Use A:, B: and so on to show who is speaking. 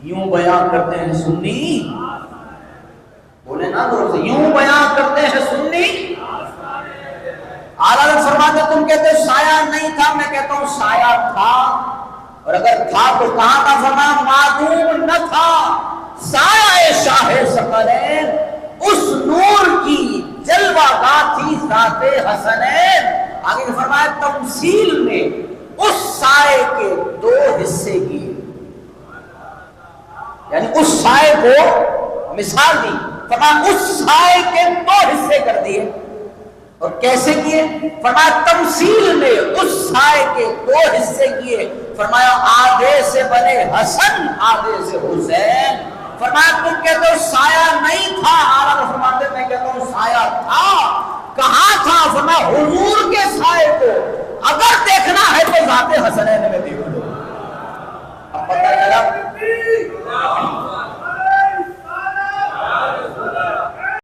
A: یوں بیان کرتے ہیں سنی، بولے نا دور سے، یوں بیان کرتے ہیں سنی۔ اعلیٰ حضرت فرماتے تم کہتے ہو سایہ نہیں تھا، میں کہتا ہوں سایہ تھا، اور اگر تھا تو کہاں تھا؟ فرمایا معدوم نہ تھا، سایہ شاہ ثقلین، اس نور کی جلوہ گاہ تھی ذات حسنین۔ آگے فرمایا تمثیل میں اس سائے کے دو حصے کیے، یعنی اس سائے کو مثال دی، فرمایا اس سائے کے دو حصے کر دیے، اور کیسے کیے؟ فرمایا تمثیل میں اس سائے کے دو حصے کیے، فرمایا آدھے سے بنے حسن آدھے سے حسین۔ فرمایا تم کہتے ہو سایہ نہیں تھا، اعلیٰ فرماتے میں کہتا ہوں سایہ تھا۔ کہاں تھا؟ فرمایا حضور کے سائے کو اگر دیکھنا ہے تو ذات حسنین میں دیکھ لو۔ اب پتہ چلا